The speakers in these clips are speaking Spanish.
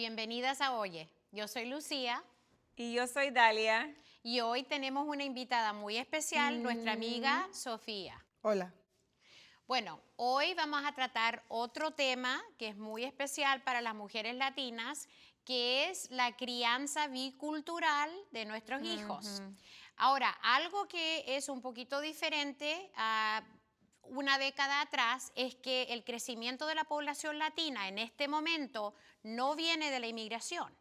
Bienvenidas a Oye. Yo soy Lucía. Y yo soy Dalia. Y hoy tenemos una invitada muy especial, nuestra amiga Sofía. Hola. Bueno, hoy vamos a tratar otro tema que es muy especial para las mujeres latinas, que es la crianza bicultural de nuestros hijos. Ahora, algo que es un poquito diferente a una década atrás es que el crecimiento de la población latina en este momento no viene de la inmigración,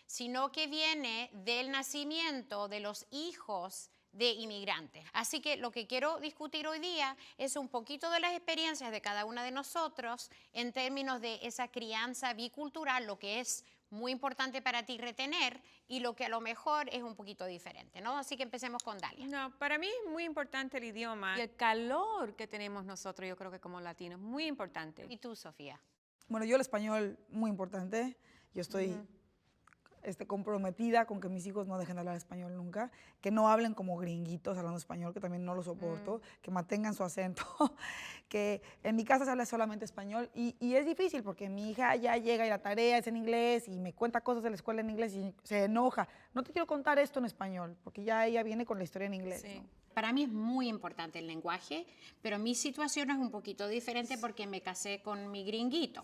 sino que viene del nacimiento de los hijos de inmigrantes. Así que lo que quiero discutir hoy día es un poquito de las experiencias de cada una de nosotros en términos de esa crianza bicultural, lo que es muy importante para ti retener y lo que a lo mejor es un poquito diferente, ¿no? Así que empecemos con Dalia. No, para mí es muy importante el idioma y el calor que tenemos nosotros, yo creo que como latinos, muy importante. ¿Y tú, Sofía? Bueno, yo el español, muy importante. Yo estoy comprometida con que mis hijos no dejen de hablar español nunca, que no hablen como gringuitos hablando español, que también no lo soporto, que mantengan su acento, que en mi casa se habla solamente español y es difícil porque mi hija ya llega y la tarea es en inglés y me cuenta cosas de la escuela en inglés y se enoja. No te quiero contar esto en español porque ya ella viene con la historia en inglés. Sí. ¿No? Para mí es muy importante el lenguaje, pero mi situación es un poquito diferente porque me casé con mi gringuito.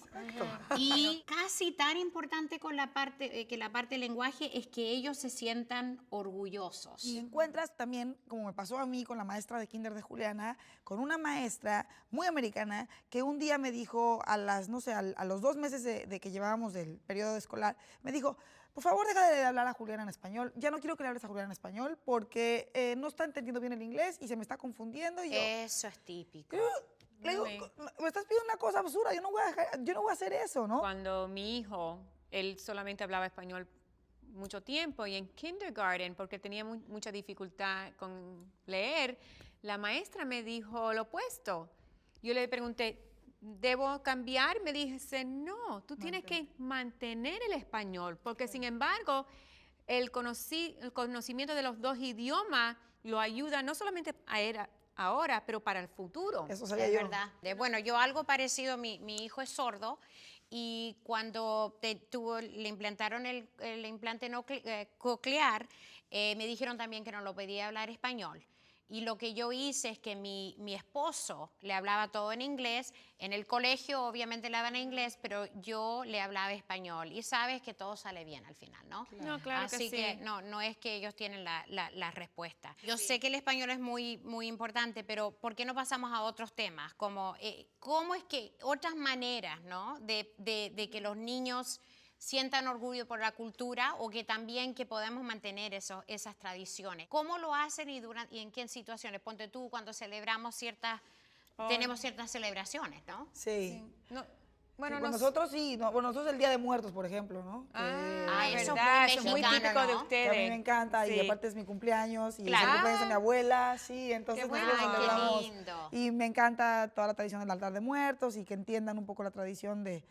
Y casi tan importante con la parte, que la parte del lenguaje es que ellos se sientan orgullosos. Y encuentras también, como me pasó a mí con la maestra de kinder de Juliana, con una maestra muy americana que un día me dijo a los 2 meses de que llevábamos del periodo escolar, me dijo, por favor, deja de hablar a Juliana en español. Ya no quiero que le hables a Juliana en español porque no está entendiendo bien el inglés y se me está confundiendo. Y yo, Eso es típico. le digo, me estás pidiendo una cosa absurda, yo no voy a hacer eso, ¿no? Cuando mi hijo, él solamente hablaba español mucho tiempo y en kindergarten, porque tenía mucha dificultad con leer, la maestra me dijo lo opuesto. Yo le pregunté, ¿debo cambiar? Me dice, no, tú tienes que mantener el español, porque sin embargo, el conocimiento de los dos idiomas lo ayuda no solamente a él ahora, pero para el futuro. Eso sabía Es yo. verdad. Bueno, yo algo parecido, mi hijo es sordo y cuando le implantaron el implante coclear, me dijeron también que no lo podía hablar español. Y lo que yo hice es que mi esposo le hablaba todo en inglés. En el colegio obviamente le hablan en inglés, pero yo le hablaba español. Y sabes que todo sale bien al final, ¿no? No, claro Así que sí. no es que ellos tienen la respuesta. Yo sé que el español es muy, muy importante, pero ¿por qué no pasamos a otros temas? Como cómo es que otras maneras, ¿no? de que los niños sientan orgullo por la cultura o que también que podemos mantener esas tradiciones. ¿Cómo lo hacen y en qué situaciones? Ponte tú cuando celebramos tenemos ciertas celebraciones, ¿no? Sí. No, Sí, bueno, pues nosotros sí, nosotros el Día de Muertos, por ejemplo, ¿no? eso es verdad, muy eso es muy mexicano, típico de ¿no? Que a ustedes. mí me encanta Sí. y aparte es mi cumpleaños y Claro. es el cumpleaños de mi abuela, sí, entonces Qué bueno. nosotros Ay, qué celebramos. lindo. Y me encanta toda la tradición del altar de muertos y que entiendan un poco la tradición de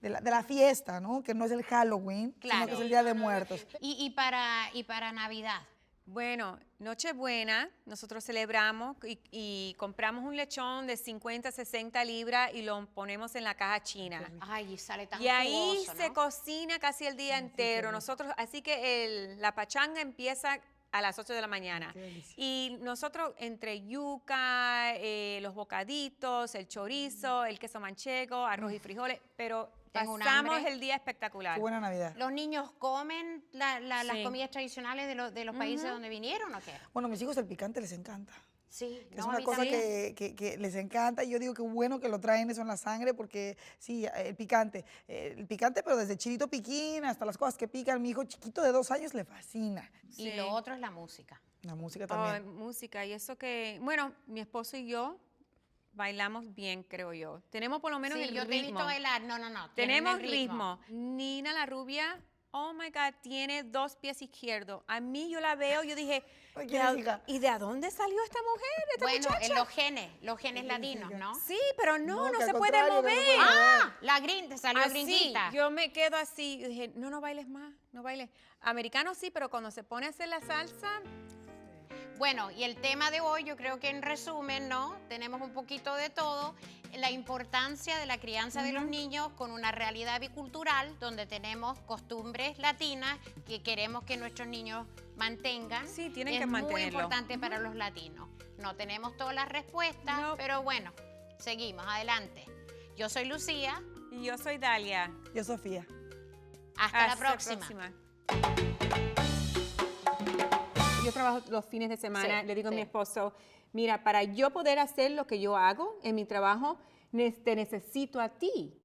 la fiesta, ¿no? Que no es el Halloween, sino Claro. que es el Día de Muertos. Y para Navidad. Bueno, Nochebuena, nosotros celebramos y compramos un lechón de 50, 60 libras y lo ponemos en la caja china. Ay, y sale tan Y ahí jugoso, se ¿no? cocina casi el día entero. Nosotros, así que la pachanga empieza a las 8 de la mañana. Qué delicia. Y nosotros entre yuca, los bocaditos, el chorizo, el queso manchego, arroz y frijoles, pero Tengo un pasamos hambre. el día espectacular. Qué buena Navidad. ¿Los niños comen las Sí. comidas tradicionales de los países donde vinieron o qué? Bueno, a mis hijos el picante les encanta. Sí, Que es una cosa también. que les encanta y yo digo que bueno que lo traen eso en la sangre porque sí, el picante pero desde chilito piquín hasta las cosas que pican, mi hijo chiquito de 2 años le fascina. Y Sí. lo otro es la música. La música Oh, también. música, y eso que, bueno, mi esposo y yo bailamos bien, creo yo. Tenemos por lo menos Sí, el yo te he visto ritmo. bailar. No. tienen Tenemos el ritmo. Nina la rubia, oh my God, tiene 2 pies izquierdos. A mí yo la veo, yo dije, Ay, ¿quién es, hija? ¿y de dónde salió esta mujer, esta Bueno, muchacha? en los genes latinos, ¿no? Sí, pero no que al se puede contrario, no se mover. puede mover. Ah, la gringa, salió Así, gringuita. yo me quedo así, yo dije, no bailes más, no bailes. Americano sí, pero cuando se pone a hacer la salsa, Bueno, y el tema de hoy, yo creo que en resumen, ¿no? Tenemos un poquito de todo. la importancia de la crianza de los niños con una realidad bicultural donde tenemos costumbres latinas que queremos que nuestros niños mantengan. Sí, tienen es que muy mantenerlo. importante para los latinos. No tenemos todas las respuestas, No. pero bueno, seguimos, adelante. Yo soy Lucía. Y yo soy Dalia. Yo, Sofía. Hasta la próxima. Yo trabajo los fines de semana, Sí, le digo a mi sí. esposo, mira, para yo poder hacer lo que yo hago en mi trabajo, te necesito a ti.